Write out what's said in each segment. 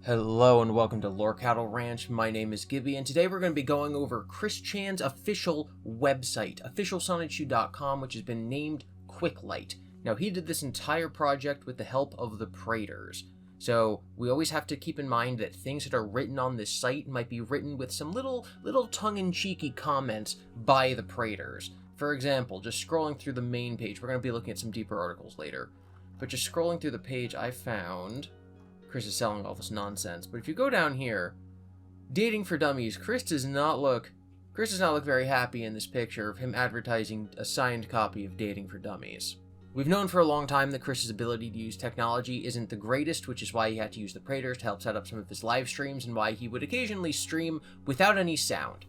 Hello and welcome to Lore Cattle Ranch. My name is GiBi, and today we're going to be going over Chris Chan's official website, officialsonichu.com, which has been named CwcLight. Now, he did this entire project with the help of the Praetors. So, we always have to keep in mind that things that are written on this site might be written with some little tongue-in-cheeky comments by the Praetors. For example, just scrolling through the main page, we're going to be looking at some deeper articles later. But just scrolling through the page, I found... Chris is selling all this nonsense, but if you go down here, dating for dummies, Chris does not look very happy in this picture of him advertising a signed copy of Dating for Dummies. We've known for a long time that Chris's ability to use technology isn't the greatest, which is why he had to use the Praetors to help set up some of his live streams and why he would occasionally stream without any sound.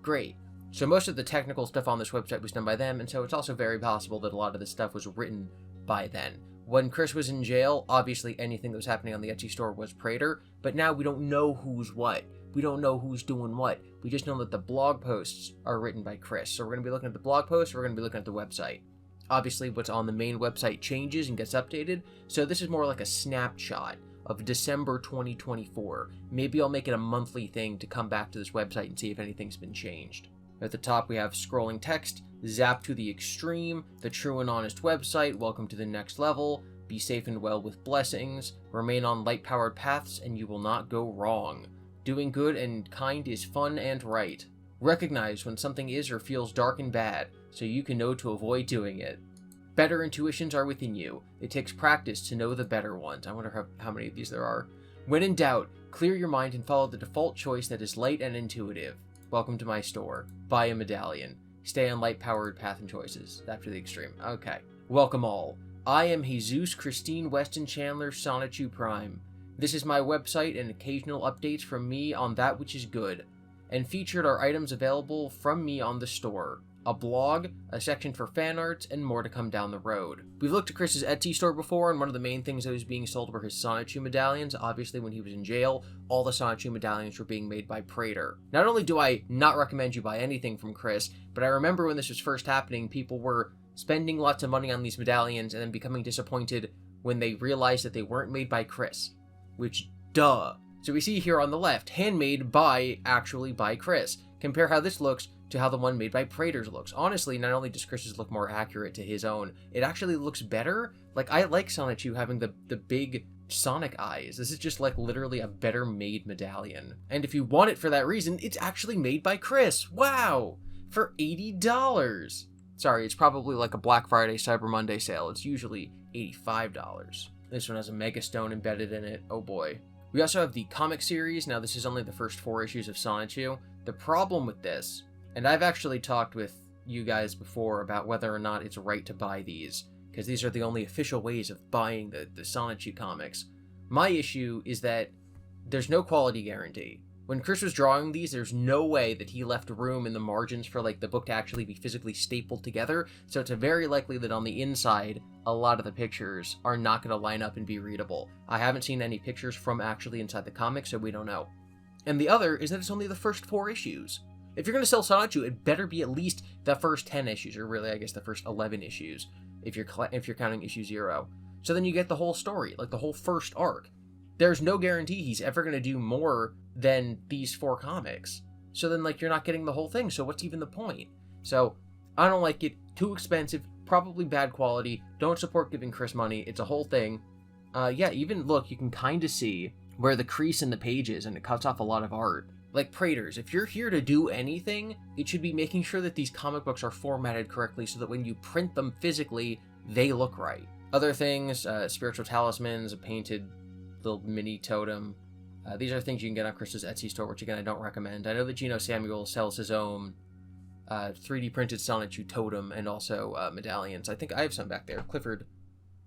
Great. So most of the technical stuff on this website was done by them, and so it's also very possible that a lot of this stuff was written by then. When Chris was in jail, obviously anything that was happening on the Etsy store was Praetor, but now we don't know who's what. We don't know who's doing what. We just know that the blog posts are written by Chris. So we're going to be looking at the blog posts, we're going to be looking at the website. Obviously, what's on the main website changes and gets updated, so this is more like a snapshot of December 2024. Maybe I'll make it a monthly thing to come back to this website and see if anything's been changed. At the top, we have scrolling text, zap to the extreme, the true and honest website, welcome to the next level, be safe and well with blessings, remain on light-powered paths and you will not go wrong. Doing good and kind is fun and right. Recognize when something is or feels dark and bad, so you can know to avoid doing it. Better intuitions are within you. It takes practice to know the better ones. I wonder how many of these there are. When in doubt, clear your mind and follow the default choice that is light and intuitive. Welcome to my store. Buy a medallion. Stay on light-powered path and choices. After the extreme. Okay. Welcome all. I am Jesus Christine Weston Chandler Sonichu Prime. This is my website and occasional updates from me on that which is good. And featured are items available from me on the store. A blog, a section for fan arts, and more to come down the road. We've looked at Chris's Etsy store before, and one of the main things that was being sold were his Sonichu medallions. Obviously, when he was in jail, all the Sonichu medallions were being made by Praetor. Not only do I not recommend you buy anything from Chris, but I remember when this was first happening, people were spending lots of money on these medallions and then becoming disappointed when they realized that they weren't made by Chris. Which, duh. So we see here on the left, handmade by Chris. Compare how this looks to how the one made by Praetors looks. Honestly, not only does Chris's look more accurate to his own, it actually looks better. Like, I like Sonichu having the big Sonic eyes. This is just like literally a better made medallion. And if you want it for that reason, it's actually made by Chris. Wow! For $80. Sorry, it's probably like a Black Friday, Cyber Monday sale. It's usually $85. This one has a Mega Stone embedded in it. Oh boy. We also have the comic series. Now, this is only the first 4 issues of Sonichu. The problem with this, and I've actually talked with you guys before about whether or not it's right to buy these, because these are the only official ways of buying the Sonichu comics. My issue is that there's no quality guarantee. When Chris was drawing these, there's no way that he left room in the margins for like the book to actually be physically stapled together, so it's very likely that on the inside, a lot of the pictures are not going to line up and be readable. I haven't seen any pictures from actually inside the comic, so we don't know. And the other is that it's only the first 4 issues. If you're going to sell Sonichu, it better be at least the first 10 issues, or really, I guess, the first 11 issues, if you're counting issue 0. So then you get the whole story, like the whole first arc. There's no guarantee he's ever going to do more than these 4 comics. So then, like, you're not getting the whole thing, so what's even the point? So, I don't like it. Too expensive, probably bad quality. Don't support giving Chris money. It's a whole thing. Yeah, even, look, you can kind of see where the crease in the page is, and it cuts off a lot of art. Like Praetors, if you're here to do anything, it should be making sure that these comic books are formatted correctly so that when you print them physically, they look right. Other things, spiritual talismans, a painted little mini totem. These are things you can get on Chris's Etsy store, which again, I don't recommend. I know that Gino Samuel sells his own 3D printed Sonichu totem and also medallions. I think I have some back there. Clifford,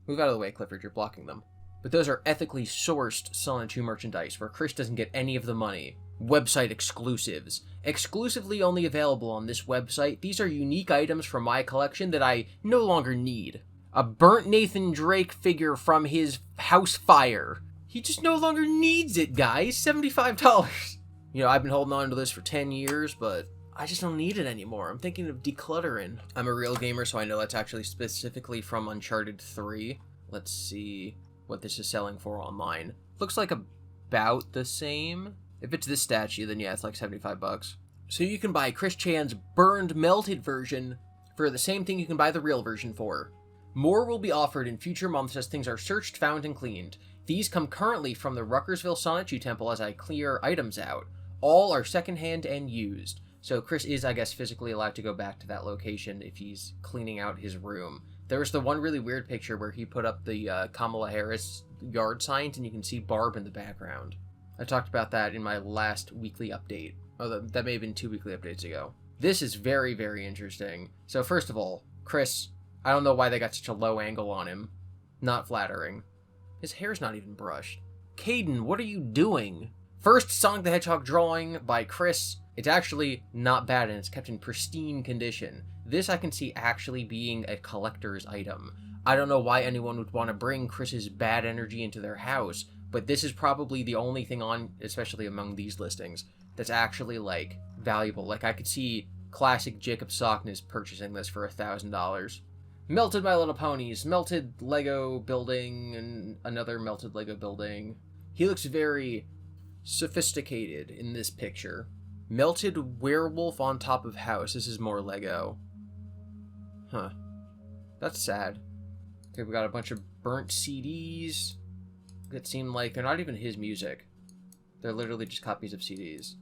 move out of the way, Clifford, you're blocking them. But those are ethically sourced Sonichu merchandise where Chris doesn't get any of the money. Website exclusives. Exclusively only available on this website, these are unique items from my collection that I no longer need. A burnt Nathan Drake figure from his house fire. He just no longer needs it, guys. $75. You know, I've been holding on to this for 10 years, but I just don't need it anymore. I'm thinking of decluttering. I'm a real gamer, so I know that's actually specifically from Uncharted 3. Let's see what this is selling for online. Looks like a about the same. If it's this statue, then yeah, it's like $75. So you can buy Chris Chan's burned melted version for the same thing you can buy the real version for. More will be offered in future months as things are searched, found, and cleaned. These come currently from the Ruckersville Sonichu Temple as I clear items out. All are secondhand and used. So Chris is, I guess, physically allowed to go back to that location if he's cleaning out his room. There was the one really weird picture where he put up the Kamala Harris yard signs and you can see Barb in the background. I talked about that in my last weekly update. Oh, that may have been 2 weekly updates ago. This is very, very interesting. So first of all, Chris, I don't know why they got such a low angle on him. Not flattering. His hair's not even brushed. Caden, what are you doing? First Sonic the Hedgehog drawing by Chris. It's actually not bad and it's kept in pristine condition. This I can see actually being a collector's item. I don't know why anyone would want to bring Chris's bad energy into their house, but this is probably the only thing on, especially among these listings, that's actually, like, valuable. Like, I could see classic Jacob Sockness purchasing this for $1,000. Melted My Little Ponies, melted Lego building, and another melted Lego building. He looks very sophisticated in this picture. Melted werewolf on top of house. This is more Lego. Huh. That's sad. Okay, we got a bunch of burnt CDs that seem like they're not even his music. They're literally just copies of CDs.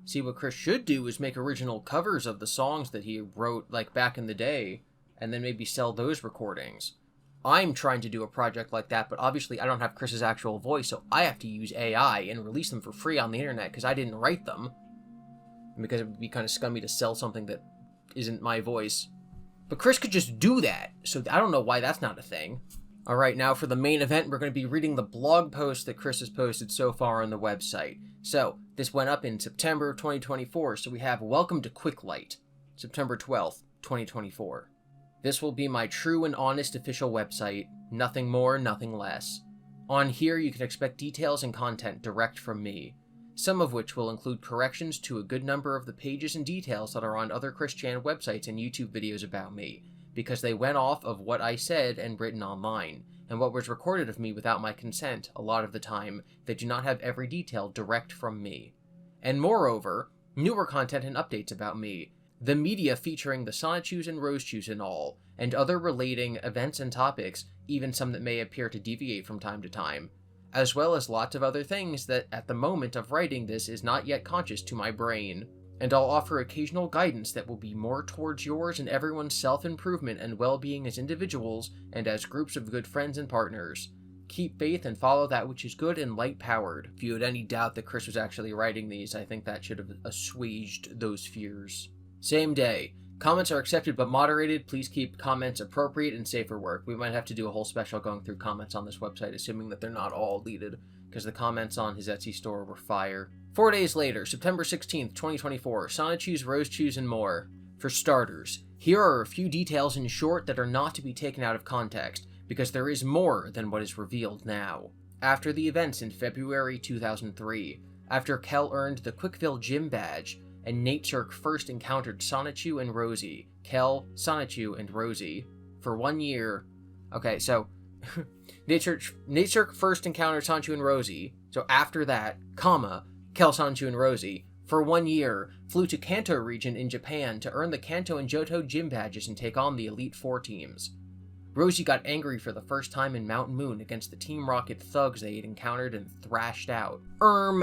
See, what Chris should do is make original covers of the songs that he wrote, like, back in the day, and then maybe sell those recordings. I'm trying to do a project like that, but obviously I don't have Chris's actual voice, so I have to use AI and release them for free on the internet because I didn't write them. And because it would be kind of scummy to sell something that isn't my voice. But Chris could just do that, so I don't know why that's not a thing. Alright, now for the main event, we're going to be reading the blog post that Chris has posted so far on the website. So, this went up in September 2024, so we have Welcome to CwcLight, September 12th, 2024. This will be my true and honest official website, nothing more, nothing less. On here, you can expect details and content direct from me, some of which will include corrections to a good number of the pages and details that are on other Chris Chan websites and YouTube videos about me, because they went off of what I said and written online, and what was recorded of me without my consent a lot of the time that do not have every detail direct from me. And moreover, newer content and updates about me, the media featuring the Sonichus and Rosechus and all, and other relating events and topics, even some that may appear to deviate from time to time, as well as lots of other things that at the moment of writing this is not yet conscious to my brain. And I'll offer occasional guidance that will be more towards yours and everyone's self-improvement and well-being as individuals and as groups of good friends and partners. Keep faith and follow that which is good and light-powered. If you had any doubt that Chris was actually writing these, I think that should have assuaged those fears. Same day. Comments are accepted but moderated. Please keep comments appropriate and safe for work. We might have to do a whole special going through comments on this website, assuming that they're not all deleted, because the comments on his Etsy store were fire. 4 days later, September 16th, 2024, Sonichus, Rosechus, and more. For starters, here are a few details in short that are not to be taken out of context, because there is more than what is revealed now. After the events in February 2003, after Kel earned the Quickville Gym Badge, and Natesurk first encountered Sonichu and Rosie, Kel, Sonichu, and Rosie, for 1 year... Okay, so... Natesurk first encountered Sonichu and Rosie, so after that, comma, Kel, Sonichu, and Rosie, for 1 year, flew to Kanto region in Japan to earn the Kanto and Johto gym badges and take on the Elite Four teams. Rosie got angry for the first time in Mountain Moon against the Team Rocket thugs they had encountered and thrashed out.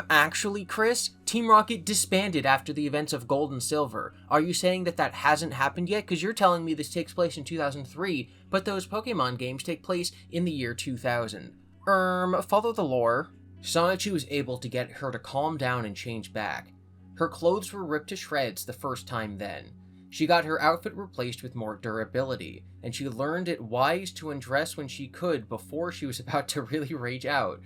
Actually, Chris? Team Rocket disbanded after the events of Gold and Silver. Are you saying that that hasn't happened yet? Because you're telling me this takes place in 2003, but those Pokemon games take place in the year 2000. Follow the lore. Sonichu was able to get her to calm down and change back. Her clothes were ripped to shreds the first time then. She got her outfit replaced with more durability, and she learned it wise to undress when she could before she was about to really rage out.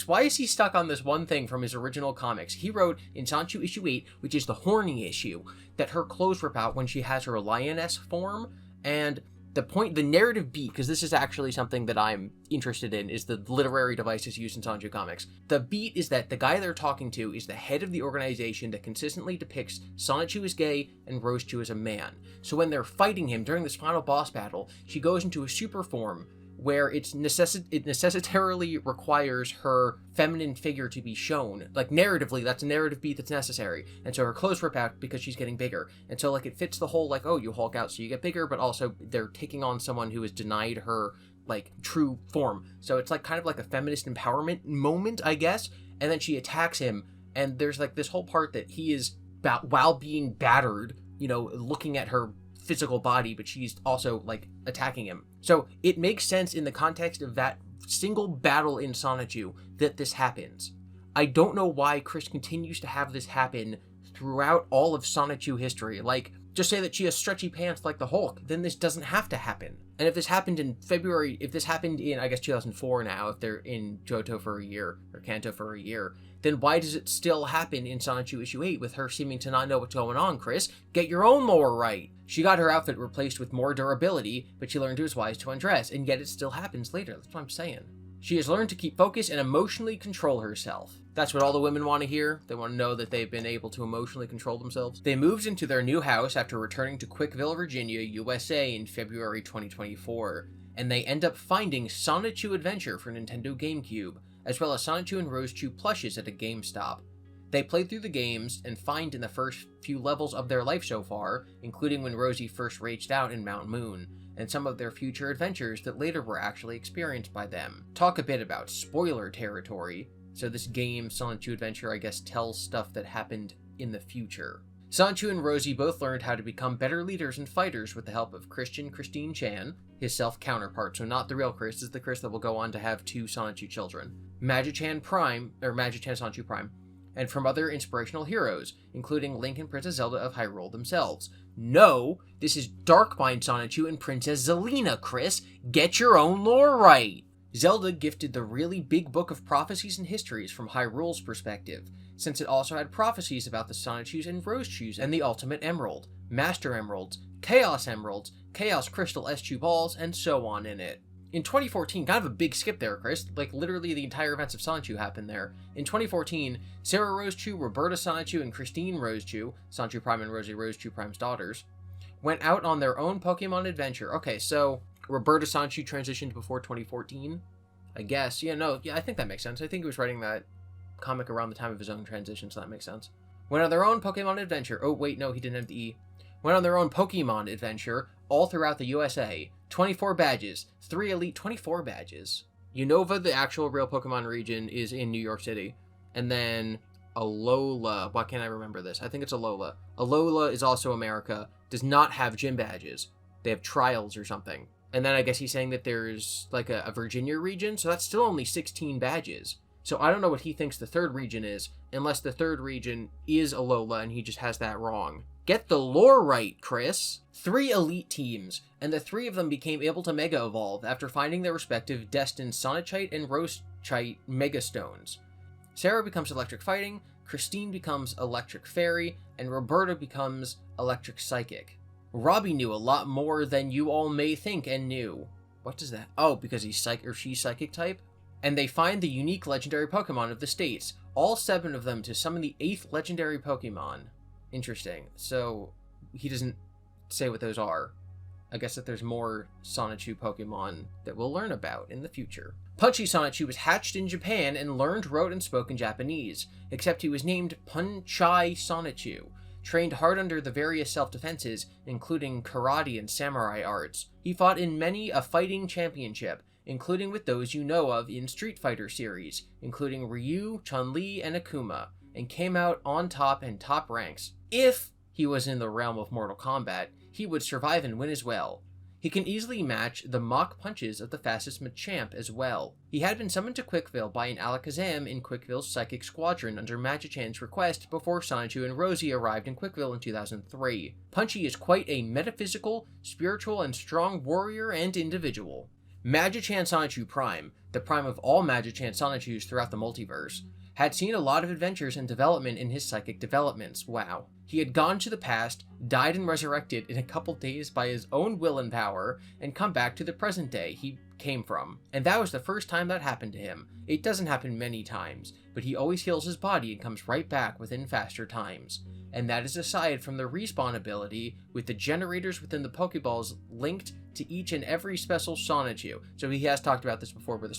Why is he stuck on this one thing from his original comics? He wrote in Sonichu issue 8, which is the horny issue, that her clothes rip out when she has her lioness form, and the narrative beat, because this is actually something that I'm interested in, is the literary devices used in Sonichu comics. The beat is that the guy they're talking to is the head of the organization that consistently depicts Sonichu as gay and Rosechus as a man. So when they're fighting him during this final boss battle, she goes into a super form where it necessitarily requires her feminine figure to be shown. Like, narratively, that's a narrative beat that's necessary. And so her clothes rip out because she's getting bigger. And so, like, it fits the whole, like, oh, you Hulk out so you get bigger, but also they're taking on someone who has denied her, like, true form. So it's, like, kind of like a feminist empowerment moment, I guess. And then she attacks him, and there's, like, this whole part that he is, while being battered, you know, looking at her physical body, but she's also, like, attacking him. So it makes sense in the context of that single battle in Sonichu that this happens. I don't know why Chris continues to have this happen throughout all of Sonichu history. Like, just say that she has stretchy pants like the Hulk, then this doesn't have to happen. And if this happened in February, if this happened in, I guess, 2004 now, if they're in Johto for a year, or Kanto for a year, then why does it still happen in Sonichu issue 8 with her seeming to not know what's going on, Chris? Get your own lore right. She got her outfit replaced with more durability, but she learned it was wise to undress, and yet it still happens later. That's what I'm saying. She has learned to keep focus and emotionally control herself. That's what all the women want to hear. They want to know that they've been able to emotionally control themselves. They moved into their new house after returning to Quickville, Virginia, USA in February 2024, and they end up finding Sonichu Adventure for Nintendo GameCube, as well as Sonichu and Rosechu plushes at a GameStop. They played through the games and find in the first few levels of their life so far, including when Rosie first raged out in Mount Moon, and some of their future adventures that later were actually experienced by them. Talk a bit about spoiler territory. So this game, Sonichu Adventure, I guess tells stuff that happened in the future. Sonichu and Rosie both learned how to become better leaders and fighters with the help of Christine Chan, his self-counterpart, so not the real Chris, this is the Chris that will go on to have 2 Sonichu children, Magic-Chan Sonichu Prime, and from other inspirational heroes, including Link and Princess Zelda of Hyrule themselves. No, this is Darkmind Sonichu and Princess Zelina, Chris. Get your own lore right! Zelda gifted the really big book of prophecies and histories from Hyrule's perspective, since it also had prophecies about the Sonichus and Rosechus and the Ultimate Emerald, Master Emeralds, Chaos Emeralds, Chaos Crystal S2 Balls, and so on in it. In 2014, kind of a big skip there, Chris, like literally the entire events of Sonichu happened there. In 2014, Sarah Rosechu, Roberta Sonichu, and Christine Rosechu, Sonichu Prime and Rosie Rosechu Prime's daughters, went out on their own Pokemon adventure. Okay, so Roberta Sonichu transitioned before 2014, I guess. Yeah, I think that makes sense. I think he was writing that comic around the time of his own transition, so that makes sense. Went on their own Pokemon adventure. Oh, wait, no, he didn't have the E. Went on their own Pokemon adventure all throughout the USA. 24 badges. 3 elite 24 badges. Unova, the actual real Pokemon region, is in New York City. And then Alola. Why can't I remember this? I think it's Alola. Alola is also America. Does not have gym badges. They have trials or something. And then I guess he's saying that there's like a Virginia region. So that's still only 16 badges. So I don't know what he thinks the third region is. Unless the third region is Alola and he just has that wrong. Get the lore right, Chris! 3 elite teams, and the 3 of them became able to Mega Evolve after finding their respective destined Sonichite and Rosechite Mega Stones. Sarah becomes Electric Fighting, Christine becomes Electric Fairy, and Roberta becomes Electric Psychic. Robbie knew a lot more than you all may think and knew. What does that? Oh, because he's she's Psychic type? And they find the unique legendary Pokemon of the states, all 7 of them to summon the 8th legendary Pokemon. Interesting. So, he doesn't say what those are. I guess that there's more Sonichu Pokemon that we'll learn about in the future. Punchy Sonichu was hatched in Japan and learned, wrote, and spoke in Japanese, except he was named Punchai Sonichu, trained hard under the various self-defenses, including karate and samurai arts. He fought in many a fighting championship, including with those you know of in Street Fighter series, including Ryu, Chun-Li, and Akuma, and came out on top and top ranks. If he was in the realm of Mortal Kombat, he would survive and win as well. He can easily match the mock punches of the fastest Machamp as well. He had been summoned to Quickville by an Alakazam in Quickville's Psychic Squadron under Magic-Chan's request before Sonichu and Rosie arrived in Quickville in 2003. Punchy is quite a metaphysical, spiritual, and strong warrior and individual. Magic-Chan Sonichu Prime, the prime of all Magic-Chan Sonichus throughout the multiverse, had seen a lot of adventures and development in his psychic developments. Wow. He had gone to the past, died and resurrected in a couple days by his own will and power, and come back to the present day. He came from. And that was the first time that happened to him. It doesn't happen many times, but he always heals his body and comes right back within faster times. And that is aside from the respawn ability, with the generators within the Pokeballs linked to each and every special Sonichu. So he has talked about this before, but the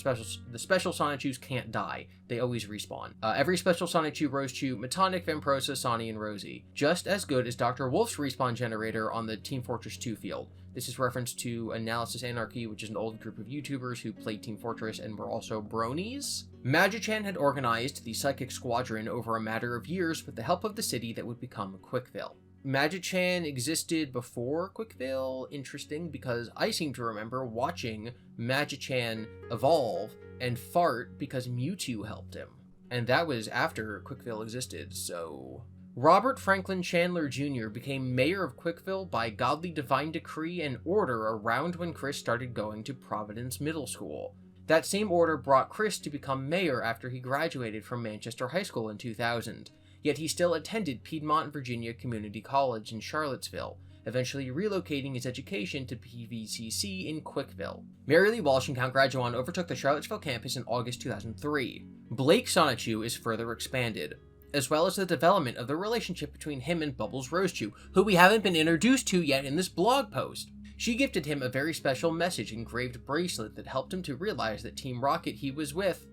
special Sonichus can't die. They always respawn. Every special Sonichu, Rosechu, Metonic, Vamprosa, Sonny, and Rosie. Just as good as Dr. Wolf's respawn generator on the Team Fortress 2 field. This is reference to Analysis Anarchy, which is an old group of YouTubers who played Team Fortress and were also bronies. Magichan had organized the Psychic Squadron over a matter of years with the help of the city that would become Quickville. Magichan existed before Quickville. Interesting, because I seem to remember watching Magichan evolve and fart because Mewtwo helped him. And that was after Quickville existed, so... Robert Franklin Chandler Jr. became mayor of Quickville by godly divine decree and order around when Chris started going to Providence Middle School. That same order brought Chris to become mayor after he graduated from Manchester High School in 2000. Yet he still attended Piedmont, Virginia Community College in Charlottesville, eventually relocating his education to PVCC in Quickville. Mary Lee Walsh and Count Graduan overtook the Charlottesville campus in August 2003. Blake Sonichu is further expanded, as well as the development of the relationship between him and Bubbles Rosechu, who we haven't been introduced to yet in this blog post. She gifted him a very special message engraved bracelet that helped him to realize that Team Rocket he was with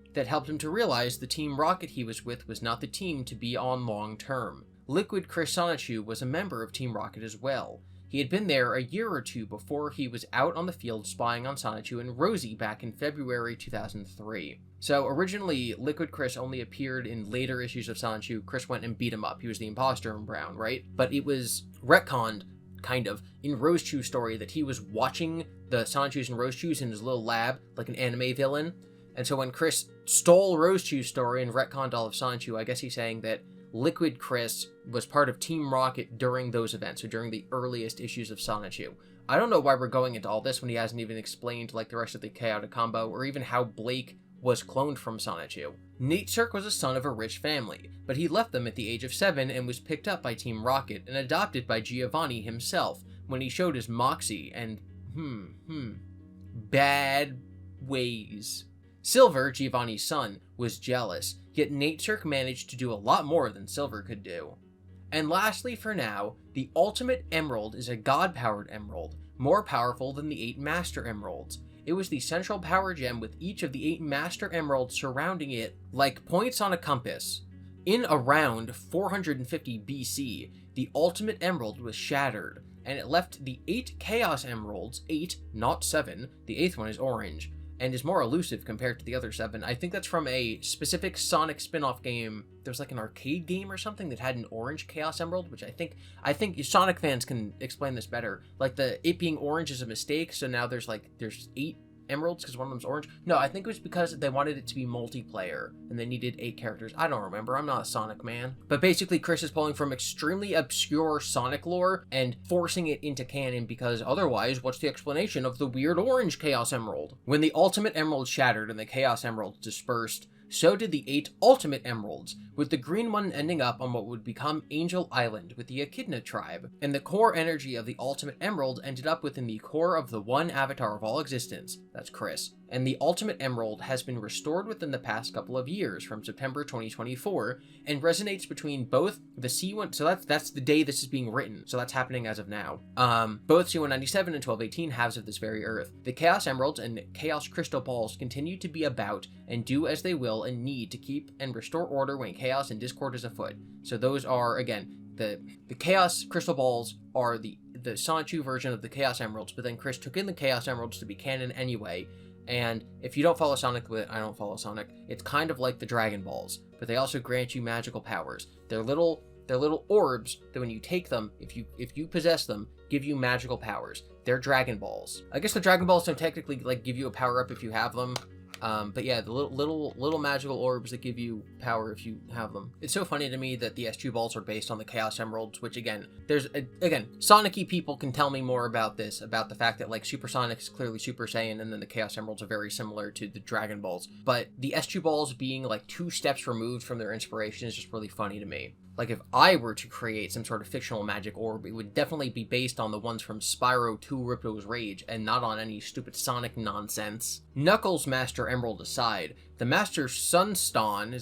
was not the team to be on long term. Liquid Chris Sonichu was a member of Team Rocket as well. He had been there a year or two before he was out on the field spying on Sonichu and Rosie back in February 2003. So originally, Liquid Chris only appeared in later issues of Sonichu. Chris went and beat him up. He was the imposter in Brown, right? But it was retconned, kind of, in Rosechu's story that he was watching the Sonichus and Rosechus in his little lab, like an anime villain. And so when Chris stole Rosechu's story and retconned all of Sonichu, I guess he's saying that Liquid Chris was part of Team Rocket during those events, so during the earliest issues of Sonichu. I don't know why we're going into all this when he hasn't even explained like the rest of the chaotic combo, or even how Blake was cloned from Sonichu. Nate Cirque was a son of a rich family, but he left them at the age of 7 and was picked up by Team Rocket and adopted by Giovanni himself when he showed his moxie and, bad ways. Silver, Giovanni's son, was jealous, yet Nate Cirque managed to do a lot more than Silver could do. And lastly for now, the Ultimate Emerald is a god-powered emerald, more powerful than the 8 Master Emeralds. It was the central power gem with each of the 8 Master Emeralds surrounding it like points on a compass. In around 450 BC, the Ultimate Emerald was shattered, and it left the 8 Chaos Emeralds, 8, not 7, the 8th one is orange, and is more elusive compared to the other 7. I think that's from a specific Sonic spin-off game. There's like an arcade game or something that had an orange Chaos Emerald, which I think Sonic fans can explain this better. Like it being orange is a mistake, so now there's 8 emeralds because one of them's orange. No, I think it was because they wanted it to be multiplayer and they needed 8 characters. I don't remember. I'm not a Sonic man. But basically, Chris is pulling from extremely obscure Sonic lore and forcing it into canon because otherwise, what's the explanation of the weird orange Chaos Emerald? When the Ultimate Emerald shattered and the Chaos Emeralds dispersed, so did the 8 Ultimate Emeralds, with the green one ending up on what would become Angel Island with the Echidna tribe, and the core energy of the Ultimate Emerald ended up within the core of the one avatar of all existence, that's Chris. And the Ultimate Emerald has been restored within the past couple of years, from September 2024, and resonates between both the C1, so that's the day this is being written, so that's happening as of now. Both C197 and 1218 halves of this very Earth. The Chaos Emeralds and Chaos Crystal Balls continue to be about and do as they will and need to keep and restore order when chaos and discord is afoot. So those are, again, the Chaos Crystal Balls are the Sonichu version of the Chaos Emeralds, but then Chris took in the Chaos Emeralds to be canon anyway. And if you don't follow Sonic, I don't follow Sonic, it's kind of like the Dragon Balls, but they also grant you magical powers. They're little orbs that when you take them, if you possess them, give you magical powers. They're Dragon Balls. I guess the Dragon Balls don't technically give you a power up if you have them. But yeah, the little magical orbs that give you power if you have them. It's so funny to me that the S2 balls are based on the Chaos Emeralds, which again, Sonic-y people can tell me more about this, about the fact that Super Sonic is clearly Super Saiyan, and then the Chaos Emeralds are very similar to the Dragon Balls. But the S2 balls being 2 steps removed from their inspiration is just really funny to me. Like, if I were to create some sort of fictional magic orb, it would definitely be based on the ones from Spyro 2 Ripto's Rage, and not on any stupid Sonic nonsense. Knuckles' Master Emerald aside, the Master Sunstone,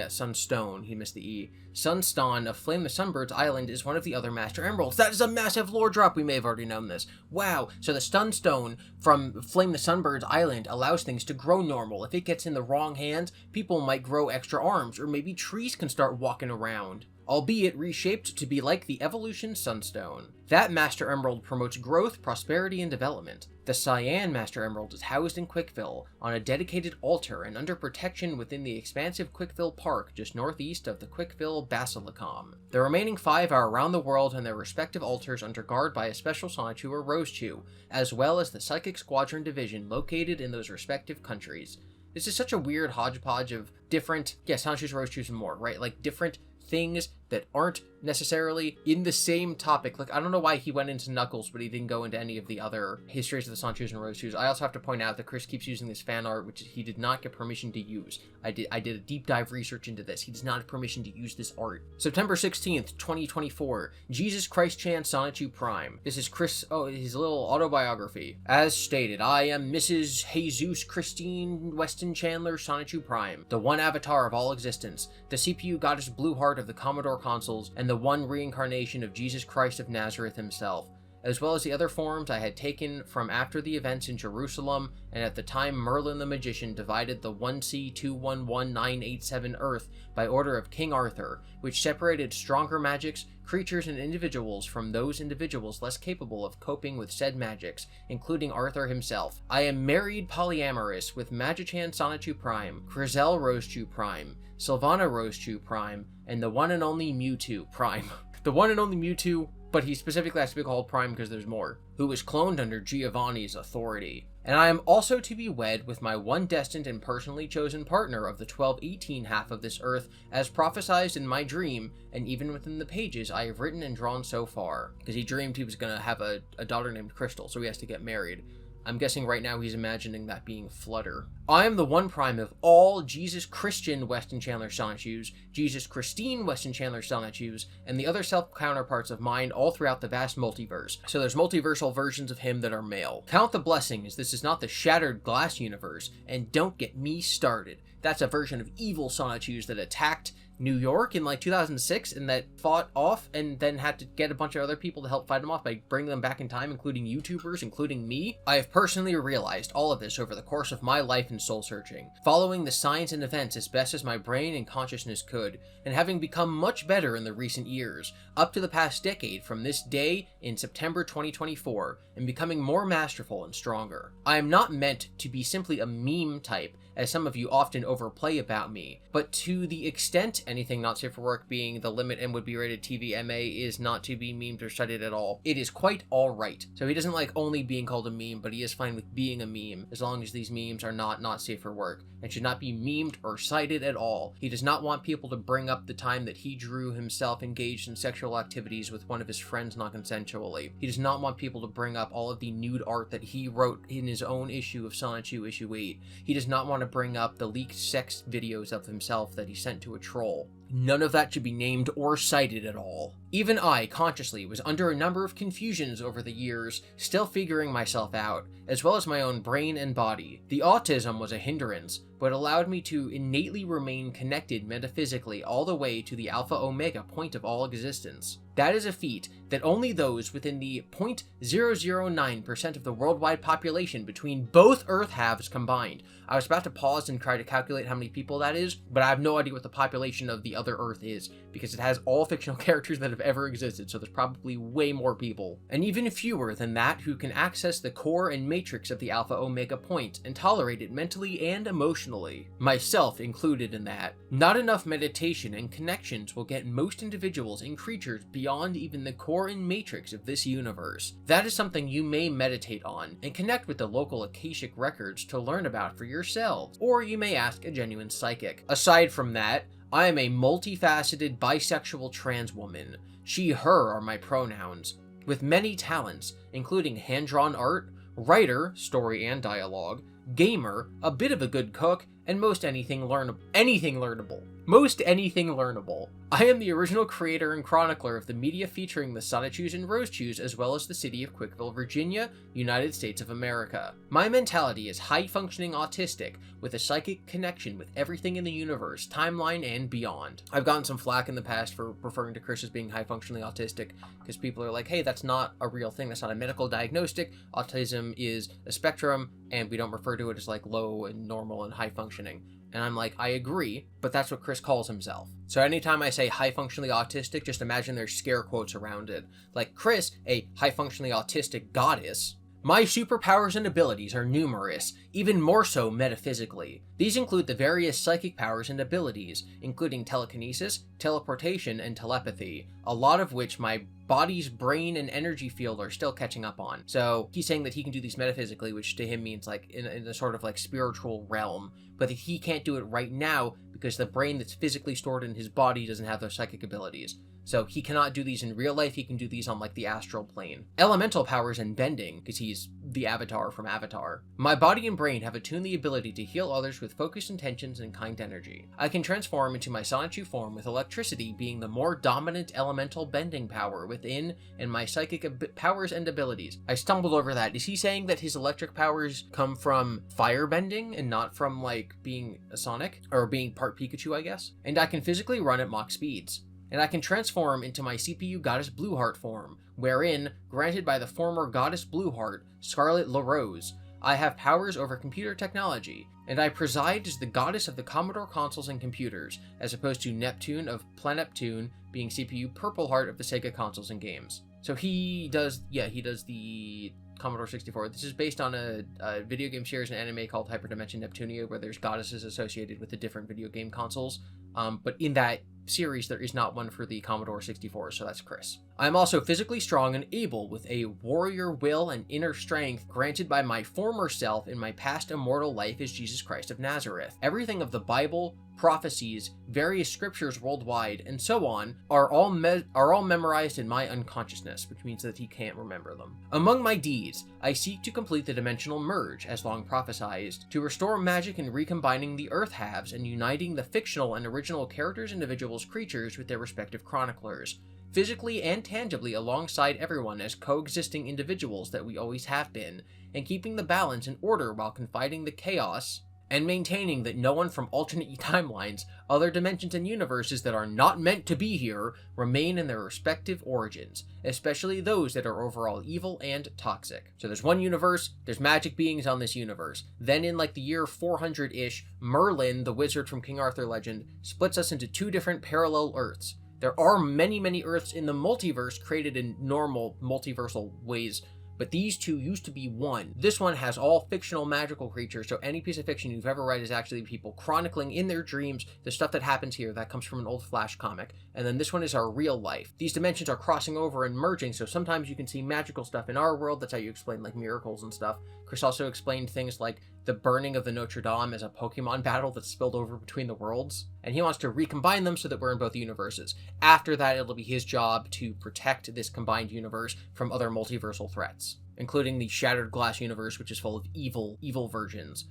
Sunstone, he missed the E. Sunstone of Flame the Sunbird's Island is one of the other Master Emeralds. That is a massive lore drop, we may have already known this. Wow, so the Sunstone from Flame the Sunbird's Island allows things to grow normal. If it gets in the wrong hands, people might grow extra arms, or maybe trees can start walking around, albeit reshaped to be like the Evolution Sunstone. That Master Emerald promotes growth, prosperity, and development. The Cyan Master Emerald is housed in Quickville, on a dedicated altar and under protection within the expansive Quickville Park just northeast of the Quickville Basilicom. The remaining 5 are around the world on their respective altars under guard by a special Sonichu or Rosechu, as well as the Psychic Squadron Division located in those respective countries. This is such a weird hodgepodge of different, Sonichus, Rosechus, and more, right? Like, different things that aren't necessarily in the same topic. Like, I don't know why he went into Knuckles, but he didn't go into any of the other histories of the Sonichus and Rosechus. I also have to point out that Chris keeps using this fan art, which he did not get permission to use. I did a deep dive research into this. He does not have permission to use this art. September 16th, 2024, Jesus Christ Chan Sonichu Prime. This is his little autobiography. As stated, I am Mrs. Jesus Christine Weston Chandler Sonichu Prime, the one avatar of all existence, the CPU goddess Blueheart of the Commodore consoles, and the one reincarnation of Jesus Christ of Nazareth himself, as well as the other forms I had taken from after the events in Jerusalem, and at the time Merlin the Magician divided the 1C211987 Earth by order of King Arthur, which separated stronger magics, creatures, and individuals from those individuals less capable of coping with said magics, including Arthur himself. I am married polyamorous with Magichan Sonichu Prime, Crizel Rosechu Prime, Sylvana Rosechu Prime, and the one and only Mewtwo Prime. The one and only Mewtwo, but he specifically has to be called Prime because there's more, who was cloned under Giovanni's authority. And I am also to be wed with my one destined and personally chosen partner of the 1218 half of this earth, as prophesized in my dream, and even within the pages I have written and drawn so far. Because he dreamed he was going to have a daughter named Crystal, so he has to get married. I'm guessing right now he's imagining that being Flutter. I am the one Prime of all Jesus Christian Weston Chandler Sonichus, Jesus Christine Weston Chandler Sonichus, and the other self-counterparts of mine all throughout the vast multiverse. So there's multiversal versions of him that are male. Count the blessings, this is not the Shattered Glass universe, and don't get me started. That's a version of evil Sonichus that attacked New York in like 2006 and that fought off and then had to get a bunch of other people to help fight them off by bringing them back in time, including YouTubers, including me. I have personally realized all of this over the course of my life in soul searching, following the signs and events as best as my brain and consciousness could, and having become much better in the recent years, up to the past decade from this day in September 2024, and becoming more masterful and stronger. I am not meant to be simply a meme type, as some of you often overplay about me, but to the extent anything not safe for work being the limit and would be rated TV MA is not to be memed or studied at all, it is quite alright. So he doesn't like only being called a meme, but he is fine with being a meme, as long as these memes are not safe for work, and should not be memed or cited at all. He does not want people to bring up the time that he drew himself engaged in sexual activities with one of his friends non-consensually. He does not want people to bring up all of the nude art that he wrote in his own issue of Sonichu issue 8. He does not want to bring up the leaked sex videos of himself that he sent to a troll. None of that should be named or cited at all. Even I, consciously, was under a number of confusions over the years, still figuring myself out, as well as my own brain and body. The autism was a hindrance, but allowed me to innately remain connected metaphysically all the way to the Alpha Omega point of all existence. That is a feat that only those within the 0.009% of the worldwide population between both Earth halves combined. I was about to pause and try to calculate how many people that is, but I have no idea what the population of the other Earth is, because it has all fictional characters that have ever existed, so there's probably way more people. And even fewer than that who can access the core and matrix of the Alpha Omega point and tolerate it mentally and emotionally. Myself included in that. Not enough meditation and connections will get most individuals and creatures beyond even the core and matrix of this universe. That is something you may meditate on and connect with the local Akashic records to learn about for yourselves, or you may ask a genuine psychic. Aside from that, I am a multifaceted bisexual trans woman. She, her are my pronouns, with many talents, including hand-drawn art, writer, story and dialogue, gamer, a bit of a good cook, and most anything learnable. most anything learnable. I am the original creator and chronicler of the media featuring the Sonichus and Rosechus, as well as the city of Quickville, Virginia, United States of America. My mentality is high-functioning autistic, with a psychic connection with everything in the universe, timeline, and beyond. I've gotten some flack in the past for referring to Chris as being high-functionally autistic, because people are like, hey, that's not a real thing, that's not a medical diagnostic. Autism is a spectrum, and we don't refer to it as like low and normal and high-functioning. And I'm like, I agree, but that's what Chris calls himself. So anytime I say high-functionally autistic, just imagine there's scare quotes around it. Like, Chris, a high-functionally autistic goddess. My superpowers and abilities are numerous, even more so metaphysically. These include the various psychic powers and abilities, including telekinesis, teleportation, and telepathy, a lot of which my body's brain and energy field are still catching up on. So he's saying that he can do these metaphysically, which to him means like in a sort of like spiritual realm, but that he can't do it right now because the brain that's physically stored in his body doesn't have those psychic abilities. So he cannot do these in real life, he can do these on like the astral plane. Elemental powers and bending, because he's the Avatar from Avatar. My body and brain have attuned the ability to heal others with focused intentions and kind energy. I can transform into my Sonichu form, with electricity being the more dominant elemental bending power within, and my psychic powers and abilities. I stumbled over that. Is he saying that his electric powers come from fire bending and not from like being a Sonic? Or being part Pikachu, I guess? And I can physically run at Mach speeds. And I can transform into my CPU Goddess Blueheart form, wherein, granted by the former Goddess Blueheart, Scarlet LaRose, I have powers over computer technology, and I preside as the goddess of the Commodore consoles and computers, as opposed to Neptune of Planeptune being CPU Purple Heart of the Sega consoles and games. So he does the Commodore 64. This is based on a video game series and anime called Hyperdimension Neptunia, where there's goddesses associated with the different video game consoles. But in that series, there is not one for the Commodore 64, so that's Chris. I am also physically strong and able, with a warrior will and inner strength granted by my former self in my past immortal life as Jesus Christ of Nazareth. Everything of the Bible, prophecies, various scriptures worldwide, and so on are all memorized in my unconsciousness, which means that he can't remember them. Among my deeds, I seek to complete the dimensional merge, as long prophesied, to restore magic and recombining the Earth halves and uniting the fictional and original characters, individuals, creatures with their respective chroniclers, physically and tangibly alongside everyone as coexisting individuals that we always have been, and keeping the balance and order while confiding the chaos and maintaining that no one from alternate timelines, other dimensions and universes that are not meant to be here, remain in their respective origins, especially those that are overall evil and toxic. So there's one universe, there's magic beings on this universe. Then in like the year 400-ish, Merlin, the wizard from King Arthur legend, splits us into two different parallel Earths. There are many, many Earths in the multiverse created in normal multiversal ways, but these two used to be one. This one has all fictional magical creatures, so any piece of fiction you've ever read is actually people chronicling in their dreams the stuff that happens here that comes from an old Flash comic. And then this one is our real life. These dimensions are crossing over and merging, so sometimes you can see magical stuff in our world. That's how you explain like miracles and stuff. Chris also explained things like the burning of the Notre Dame as a Pokemon battle that spilled over between the worlds, and he wants to recombine them so that we're in both universes. After that, it'll be his job to protect this combined universe from other multiversal threats, including the Shattered Glass universe, which is full of evil versions.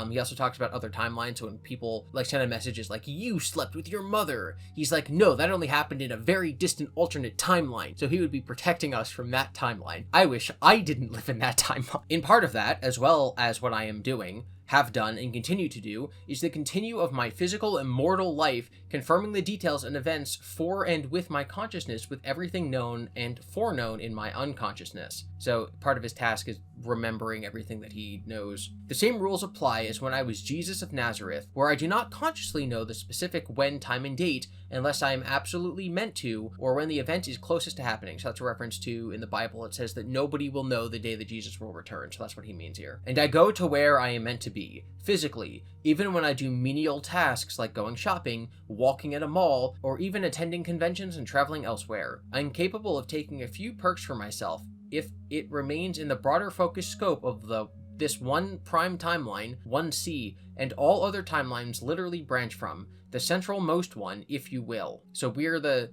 He also talks about other timelines, so when people like send a messages like, you slept with your mother, he's like, no, that only happened in a very distant alternate timeline, so he would be protecting us from that timeline. I wish I didn't live in that timeline. In part of that, as well as what I am doing, have done, and continue to do, is the continue of my physical immortal life, confirming the details and events for and with my consciousness with everything known and foreknown in my unconsciousness. So part of his task is remembering everything that he knows. The same rules apply as when I was Jesus of Nazareth, where I do not consciously know the specific when, time, and date, unless I am absolutely meant to, or when the event is closest to happening. So that's a reference to, in the Bible, it says that nobody will know the day that Jesus will return. So that's what he means here. And I go to where I am meant to be, physically, even when I do menial tasks like going shopping, walking at a mall, or even attending conventions and traveling elsewhere. I am capable of taking a few perks for myself if it remains in the broader focus scope of this one prime timeline, 1C, and all other timelines literally branch from, the central most one, if you will. So we're the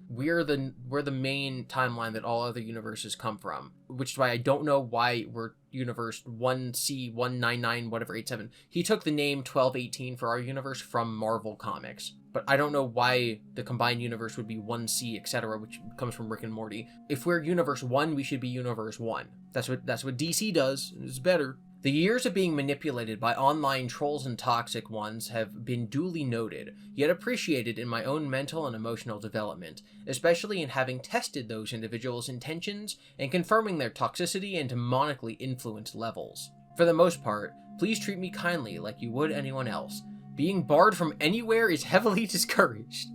main timeline that all other universes come from, which is why I don't know why we're universe 1C199 whatever 87. He took the name 1218 for our universe from Marvel Comics. But I don't know why the combined universe would be 1C, etc., which comes from Rick and Morty. If we're universe 1, we should be universe 1. That's what DC does. It's better. The years of being manipulated by online trolls and toxic ones have been duly noted, yet appreciated in my own mental and emotional development, especially in having tested those individuals' intentions and confirming their toxicity and demonically influenced levels. For the most part, please treat me kindly like you would anyone else. Being barred from anywhere is heavily discouraged.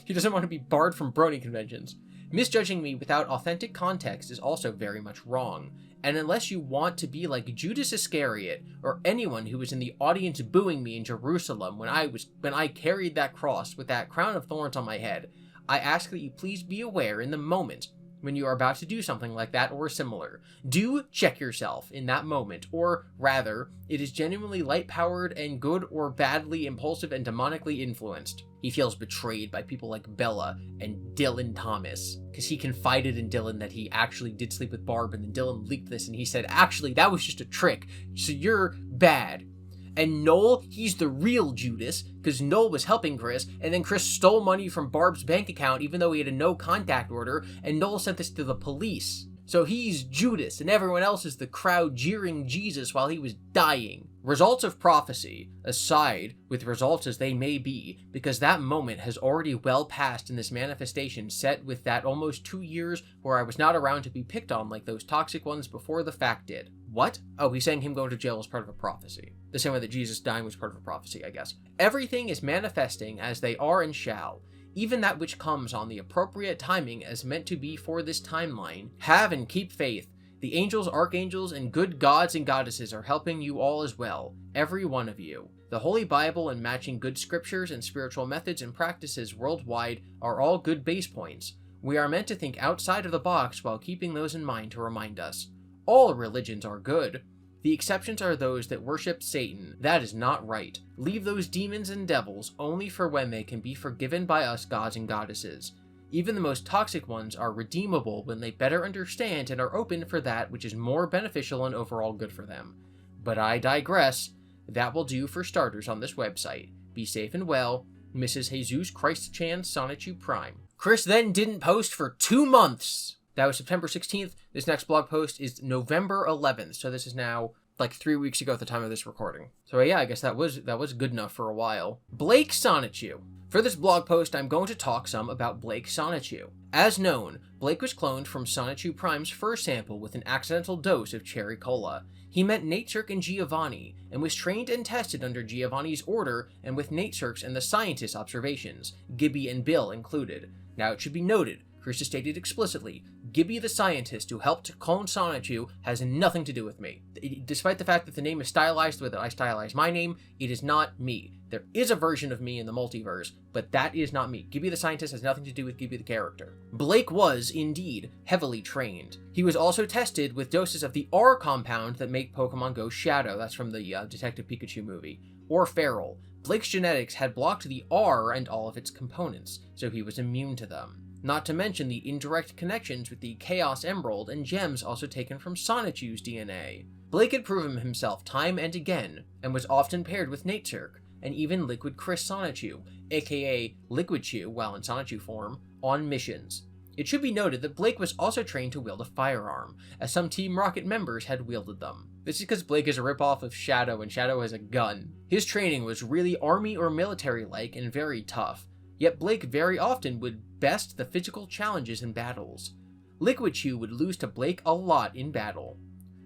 He doesn't want to be barred from brony conventions. Misjudging me without authentic context is also very much wrong. And unless you want to be like Judas Iscariot or anyone who was in the audience booing me in Jerusalem when I carried that cross with that crown of thorns on my head, I ask that you please be aware in the moment when you are about to do something like that or similar. Do check yourself in that moment, or rather, it is genuinely light-powered and good or badly impulsive and demonically influenced. He feels betrayed by people like Bella and Dylan Thomas, because he confided in Dylan that he actually did sleep with Barb, and then Dylan leaked this, and he said, actually, that was just a trick, so you're bad. And Noel, he's the real Judas, because Noel was helping Chris, and then Chris stole money from Barb's bank account even though he had a no contact order, and Noel sent this to the police. So he's Judas, and everyone else is the crowd jeering Jesus while he was dying. Results of prophecy, aside with results as they may be, because that moment has already well passed in this manifestation set with that almost 2 years where I was not around to be picked on like those toxic ones before the fact did. What? Oh, he's saying him going to jail is part of a prophecy. The same way that Jesus dying was part of a prophecy, I guess. Everything is manifesting as they are and shall. Even that which comes on the appropriate timing as meant to be for this timeline. Have and keep faith. The angels, archangels, and good gods and goddesses are helping you all as well. Every one of you. The Holy Bible and matching good scriptures and spiritual methods and practices worldwide are all good base points. We are meant to think outside of the box while keeping those in mind to remind us. All religions are good. The exceptions are those that worship Satan. That is not right. Leave those demons and devils only for when they can be forgiven by us gods and goddesses. Even the most toxic ones are redeemable when they better understand and are open for that which is more beneficial and overall good for them. But I digress. That will do for starters on this website. Be safe and well, Mrs. Jesus Christ Chan Sonichu Prime. Chris then didn't post for 2 months. That was September 16th. This next blog post is November 11th. So this is now like 3 weeks ago at the time of this recording. So yeah, I guess that was good enough for a while. Blake Sonichu. For this blog post, I'm going to talk some about Blake Sonichu. As known, Blake was cloned from Sonichu Prime's first sample with an accidental dose of cherry cola. He met Natesurk and Giovanni, and was trained and tested under Giovanni's order and with Natesurk's and the scientist's observations, GiBi and Bill included. Now it should be noted, Chris stated explicitly, GiBi the scientist who helped to clone Sonichu has nothing to do with me. Despite the fact that the name is stylized the way that I stylize my name, it is not me. There is a version of me in the multiverse, but that is not me. GiBi the scientist has nothing to do with GiBi the character. Blake was, indeed, heavily trained. He was also tested with doses of the R compound that make Pokemon Go Shadow, that's from the Detective Pikachu movie, or Feral. Blake's genetics had blocked the R and all of its components, so he was immune to them. Not to mention the indirect connections with the Chaos Emerald and gems also taken from Sonichu's DNA. Blake had proven himself time and again, and was often paired with Natesurk, and even Liquid Chris Sonichu, aka Liquid Chew while in Sonichu form, on missions. It should be noted that Blake was also trained to wield a firearm, as some Team Rocket members had wielded them. This is because Blake is a ripoff of Shadow, and Shadow has a gun. His training was really army or military-like and very tough, yet Blake very often would best the physical challenges in battles. Liquid Chew would lose to Blake a lot in battle.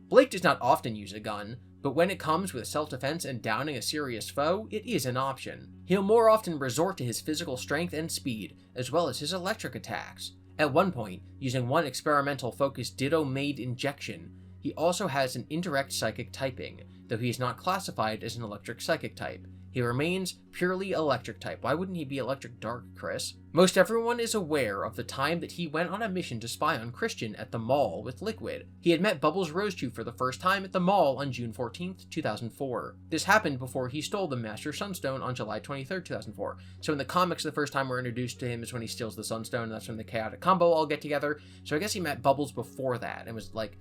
Blake does not often use a gun, but when it comes with self-defense and downing a serious foe, it is an option. He'll more often resort to his physical strength and speed, as well as his electric attacks. At one point, using one experimental focused Ditto-made injection, he also has an indirect psychic typing, though he is not classified as an electric psychic type. He remains purely electric type. Why wouldn't he be electric dark, Chris? Most everyone is aware of the time that he went on a mission to spy on Christian at the mall with Liquid. He had met Bubbles Rosechew for the first time at the mall on June 14th, 2004. This happened before he stole the Master Sunstone on July 23rd, 2004. So in the comics, the first time we're introduced to him is when he steals the Sunstone, and that's when the Chaotic Combo all get together. So I guess he met Bubbles before that, and was like,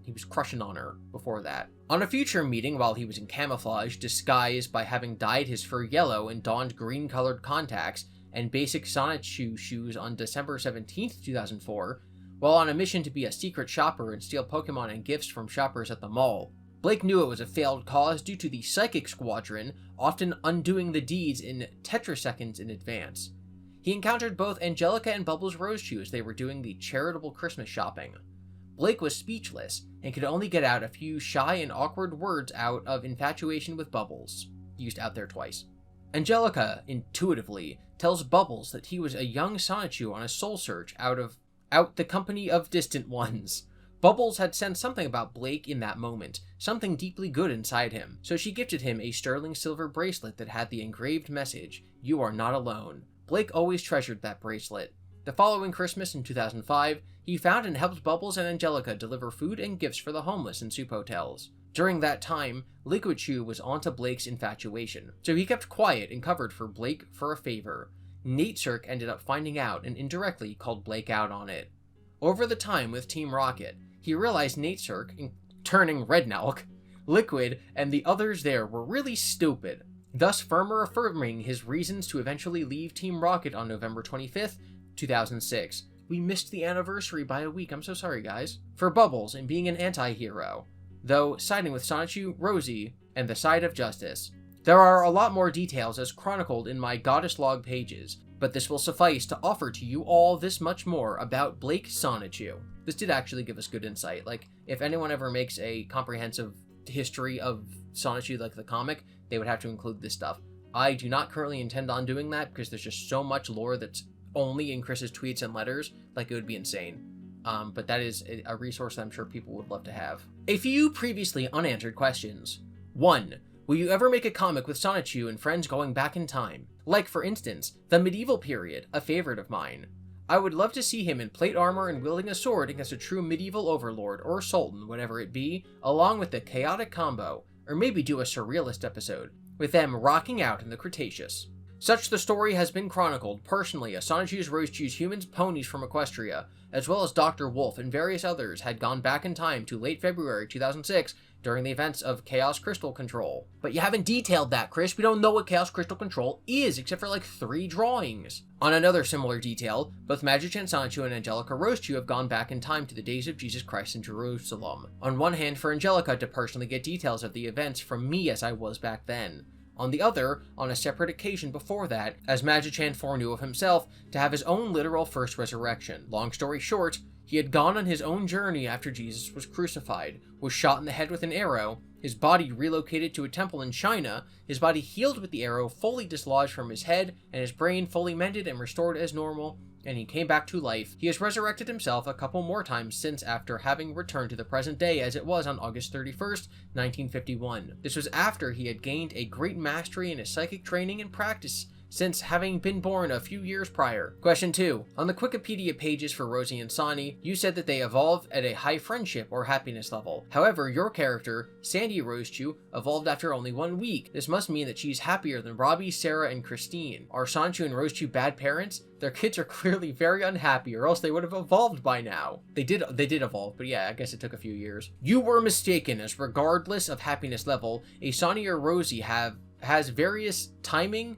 he was crushing on her before that. On a future meeting while he was in camouflage, disguised by having dyed his fur yellow and donned green-colored contacts and basic Sonichu shoes on December 17th, 2004, while on a mission to be a secret shopper and steal Pokemon and gifts from shoppers at the mall, Blake knew it was a failed cause due to the Psychic Squadron often undoing the deeds in tetraseconds in advance. He encountered both Angelica and Bubbles Rosechew as they were doing the charitable Christmas shopping. Blake was speechless and could only get out a few shy and awkward words out of infatuation with Bubbles, used out there twice. Angelica, intuitively, tells Bubbles that he was a young Sonichu on a soul search out the company of distant ones. Bubbles had sensed something about Blake in that moment, something deeply good inside him, so she gifted him a sterling silver bracelet that had the engraved message, "You are not alone." Blake always treasured that bracelet. The following Christmas in 2005, he found and helped Bubbles and Angelica deliver food and gifts for the homeless in soup hotels. During that time, Liquid Chew was onto Blake's infatuation, so he kept quiet and covered for Blake for a favor. Nate Cirque ended up finding out and indirectly called Blake out on it. Over the time with Team Rocket, he realized Nate Cirque, turning Red Nelk, Liquid, and the others there were really stupid, thus firmly affirming his reasons to eventually leave Team Rocket on November 25th, 2006. We missed the anniversary by a week, I'm so sorry guys. For Bubbles and being an anti-hero, though siding with Sonichu, Rosie, and the side of justice. There are a lot more details as chronicled in my Goddess Log pages, but this will suffice to offer to you all this much more about Blake Sonichu. This did actually give us good insight. Like, if anyone ever makes a comprehensive history of Sonichu, like the comic, they would have to include this stuff. I do not currently intend on doing that because there's just so much lore that's only in Chris's tweets and letters, like it would be insane. But that is a resource that I'm sure people would love to have. A few previously unanswered questions. 1. Will you ever make a comic with Sonichu and friends going back in time? Like, for instance, the medieval period, a favorite of mine. I would love to see him in plate armor and wielding a sword against a true medieval overlord or sultan, whatever it be, along with the chaotic combo, or maybe do a surrealist episode, with them rocking out in the Cretaceous. Such the story has been chronicled personally as Sonichu's Rosechew's humans ponies from Equestria, as well as Dr. Wolf and various others had gone back in time to late February 2006 during the events of Chaos Crystal Control. But you haven't detailed that, Chris. We don't know what Chaos Crystal Control is, except for like 3 drawings. On another similar detail, both Magic-Chan Sonichu and Angelica Rosechew have gone back in time to the days of Jesus Christ in Jerusalem. On one hand, for Angelica to personally get details of the events from me as I was back then. On the other, on a separate occasion before that, as Magic-Chan foreknew of himself, to have his own literal first resurrection. Long story short, he had gone on his own journey after Jesus was crucified, was shot in the head with an arrow, his body relocated to a temple in China, his body healed with the arrow fully dislodged from his head, and his brain fully mended and restored as normal, and he came back to life. He has resurrected himself a couple more times since after having returned to the present day as it was on August 31st, 1951. This was after he had gained a great mastery in his psychic training and practice since having been born a few years prior. Question 2. On the Wikipedia pages for Rosie and Sonny, you said that they evolve at a high friendship or happiness level. However, your character, Sandy Rosechew, evolved after only 1 week. This must mean that she's happier than Robbie, Sarah, and Christine. Are Sonichu and Rosechew bad parents? Their kids are clearly very unhappy, or else they would have evolved by now. They did evolve, but yeah, I guess it took a few years. You were mistaken, as regardless of happiness level, a Sonny or Rosie has varying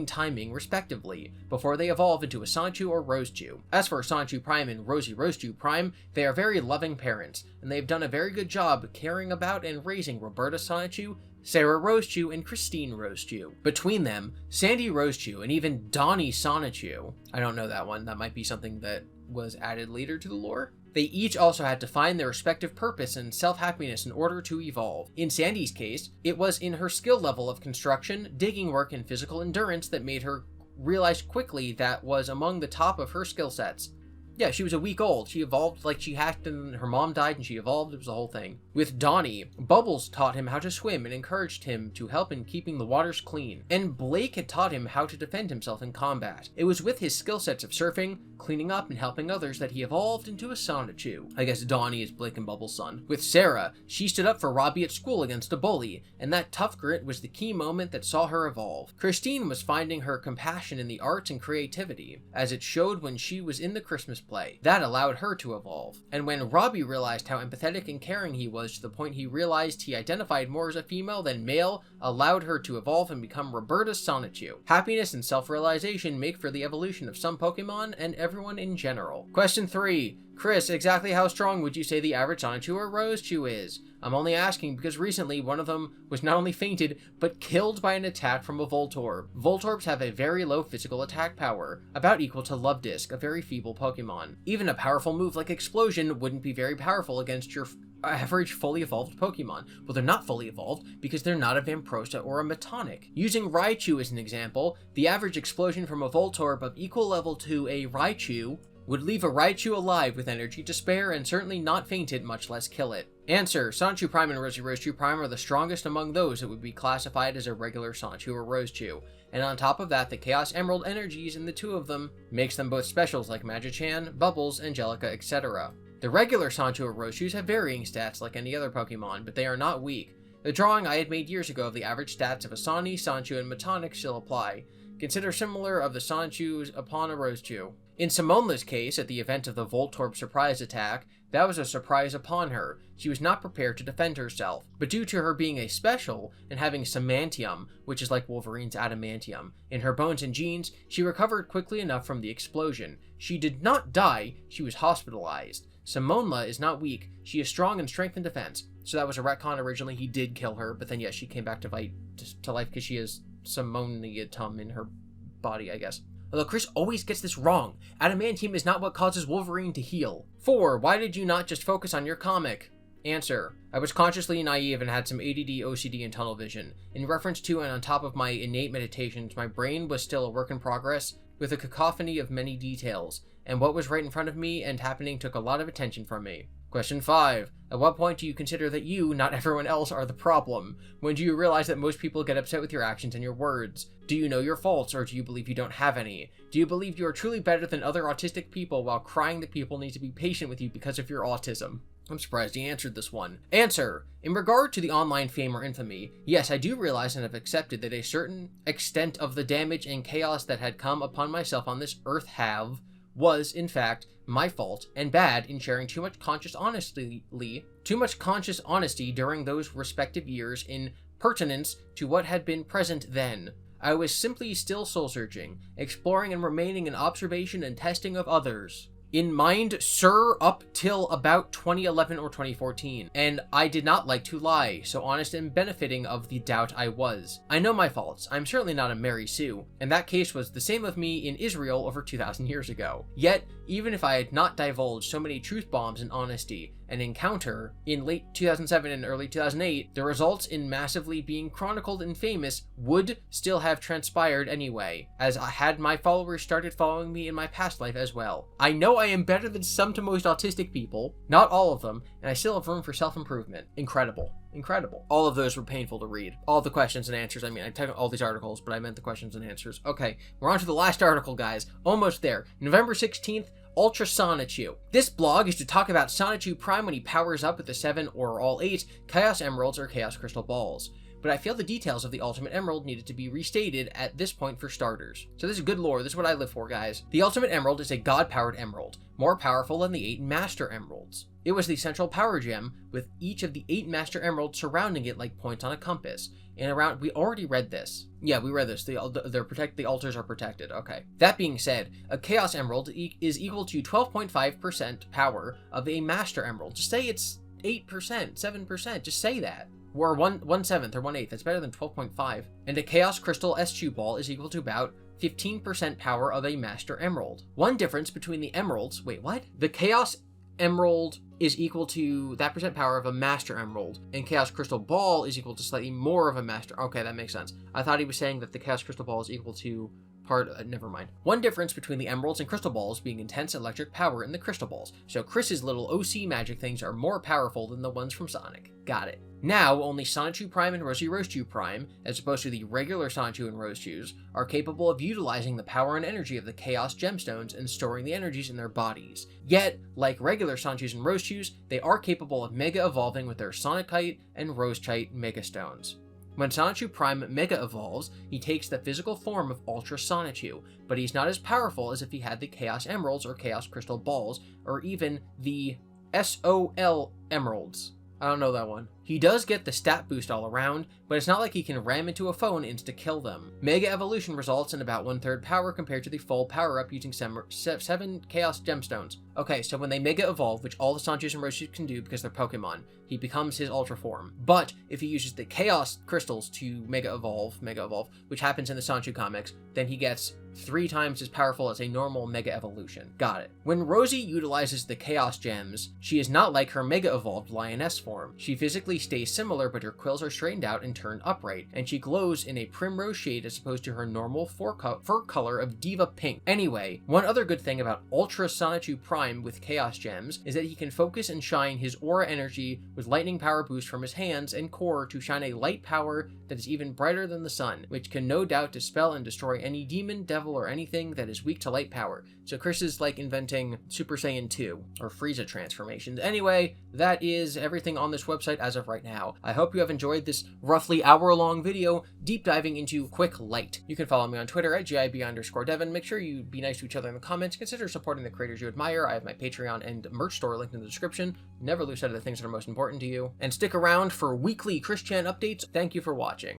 timing, respectively, before they evolve into a Sonichu or Rosechew. As for Sonichu Prime and Rosie Rosechew Prime, they are very loving parents, and they have done a very good job caring about and raising Roberta Sonichu, Sarah Rosechew, and Christine Rosechew. Between them, Sandy Rosechew, and even Donnie Sonichu, I don't know that one, that might be something that was added later to the lore. They each also had to find their respective purpose and self-happiness in order to evolve. In Sandy's case, it was in her skill level of construction, digging work, and physical endurance that made her realize quickly that was among the top of her skill sets. Yeah, she was a week old. She evolved like she had to, and her mom died and she evolved. It was the whole thing. With Donnie, Bubbles taught him how to swim and encouraged him to help in keeping the waters clean. And Blake had taught him how to defend himself in combat. It was with his skill sets of surfing, cleaning up, and helping others that he evolved into a Sonichu. I guess Donnie is Blake and Bubbles' son. With Sarah, she stood up for Robbie at school against a bully, and that tough grit was the key moment that saw her evolve. Christine was finding her compassion in the arts and creativity, as it showed when she was in the Christmas play. That allowed her to evolve. And when Robbie realized how empathetic and caring he was to the point he realized he identified more as a female than male, allowed her to evolve and become Roberta Sonichu. Happiness and self-realization make for the evolution of some Pokemon and everyone in general. Question 3. Chris, exactly how strong would you say the average Sonichu or Rosechu is? I'm only asking because recently one of them was not only fainted, but killed by an attack from a Voltorb. Voltorbs have a very low physical attack power, about equal to Love Disc, a very feeble Pokemon. Even a powerful move like Explosion wouldn't be very powerful against your average fully evolved Pokemon. Well, they're not fully evolved because they're not a Vamprosa or a Metonic. Using Raichu as an example, the average explosion from a Voltorb of equal level to a Raichu would leave a Raichu alive with energy to spare and certainly not faint it, much less kill it. Answer: Sonichu Prime and Rosechu Prime are the strongest among those that would be classified as a regular Sonichu or Rosechu. And on top of that, the Chaos Emerald energies in the two of them makes them both specials like Magichan, Bubbles, Angelica, etc. The regular Sonichu or Rosechus have varying stats like any other Pokemon, but they are not weak. The drawing I had made years ago of the average stats of a Sony, Sonichu, and Metonic still apply. Consider similar of the Sonichus upon a Rosechu. In Simonla's case, at the event of the Voltorb surprise attack, that was a surprise upon her. She was not prepared to defend herself, but due to her being a special and having Samantium, which is like Wolverine's Adamantium, in her bones and genes, she recovered quickly enough from the explosion. She did not die, she was hospitalized. Simonla is not weak, she is strong in strength and defense. So that was a retcon originally, he did kill her, but then yes, she came back to life because she has Simoniatum in her body, I guess. Although Chris always gets this wrong. Adamantium is not what causes Wolverine to heal. 4. Why did you not just focus on your comic? Answer: I was consciously naive and had some ADD, OCD, and tunnel vision. In reference to and on top of my innate meditations, my brain was still a work in progress with a cacophony of many details, and what was right in front of me and happening took a lot of attention from me. Question 5. At what point do you consider that you, not everyone else, are the problem? When do you realize that most people get upset with your actions and your words? Do you know your faults, or do you believe you don't have any? Do you believe you are truly better than other autistic people while crying that people need to be patient with you because of your autism? I'm surprised he answered this one. Answer: in regard to the online fame or infamy, yes, I do realize and have accepted that a certain extent of the damage and chaos that had come upon myself on this earth was, in fact, my fault and bad in sharing too much conscious honesty during those respective years in pertinence to what had been present then. I was simply still soul-searching, exploring and remaining in observation and testing of others. In mind, sir, up till about 2011 or 2014, and I did not like to lie, so honest and benefiting of the doubt I was. I know my faults. I'm certainly not a Mary Sue, and that case was the same of me in Israel over 2,000 years ago. Yet, even if I had not divulged so many truth bombs in honesty and encounter in late 2007 and early 2008, the results in massively being chronicled and famous would still have transpired anyway, as I had my followers started following me in my past life as well. I know I am better than some to most autistic people, not all of them, and I still have room for self-improvement. Incredible. Incredible. All of those were painful to read. All the questions and answers. I mean, I typed all these articles, but I meant the questions and answers. Okay, we're on to the last article, guys. Almost there. November 16th, Ultra Sonichu. This blog is to talk about Sonichu Prime when he powers up with the 7 or all 8 Chaos Emeralds or Chaos Crystal Balls. But I feel the details of the Ultimate Emerald needed to be restated at this point for starters. So this is good lore, this is what I live for, guys. The Ultimate Emerald is a god-powered emerald, more powerful than the 8 Master Emeralds. It was the central power gem, with each of the 8 Master Emeralds surrounding it like points on a compass. And we already read this. Yeah, we read this. The altars are protected. Okay. That being said, a Chaos Emerald is equal to 12.5% power of a Master Emerald. Just say it's 8%, 7%. Just say that. Or 1/7 or 1/8. That's better than 12.5. And a Chaos Crystal S2 ball is equal to about 15% power of a Master Emerald. One difference between the emeralds. Wait, what? The Chaos Emerald is equal to that percent power of a Master Emerald, and Chaos Crystal Ball is equal to slightly more of a Master. Okay, that makes sense. I thought he was saying that the Chaos Crystal Ball is equal to never mind. One difference between the emeralds and crystal balls being intense electric power in the crystal balls, so Chris's little OC magic things are more powerful than the ones from Sonic. Got it. Now, only Sonichu Prime and Rosechu Prime, as opposed to the regular Sonichu and Rosechus, are capable of utilizing the power and energy of the Chaos Gemstones and storing the energies in their bodies. Yet, like regular Sonichus and Rosechus, they are capable of Mega Evolving with their Sonicite and Rosechite Mega Stones. When Sonichu Prime Mega evolves, he takes the physical form of Ultra Sonichu, but he's not as powerful as if he had the Chaos Emeralds or Chaos Crystal Balls, or even the SOL Emeralds. I don't know that one. He does get the stat boost all around, but it's not like he can ram into a foe and insta-kill them. Mega Evolution results in about 1/3 power compared to the full power-up using 7 Chaos Gemstones. Okay, so when they Mega Evolve, which all the Sonichus and Roshis can do because they're Pokemon, he becomes his Ultra form. But if he uses the Chaos Crystals to Mega Evolve, which happens in the Sonichu comics, then he gets 3 times as powerful as a normal Mega Evolution. Got it. When Rosie utilizes the Chaos Gems, she is not like her Mega Evolved Lioness form. She physically stays similar, but her quills are straightened out and turned upright, and she glows in a primrose shade as opposed to her normal fur color of Diva Pink. Anyway, one other good thing about Ultra Sonichu Prime with Chaos Gems is that he can focus and shine his aura energy with lightning power boost from his hands and core to shine a light power that is even brighter than the sun, which can no doubt dispel and destroy any demon, devil, or anything that is weak to light power. So Chris is like inventing Super Saiyan 2 or Frieza transformations. Anyway, that is everything on this website as of right now. I hope you have enjoyed this roughly hour-long video deep diving into CwcLight. You can follow me on Twitter at GiBi_Devin. Make sure you be nice to each other in the comments. Consider supporting the creators you admire. I have my Patreon and merch store linked in the description. Never lose sight of the things that are most important to you. And stick around for weekly Chris Chan updates. Thank you for watching.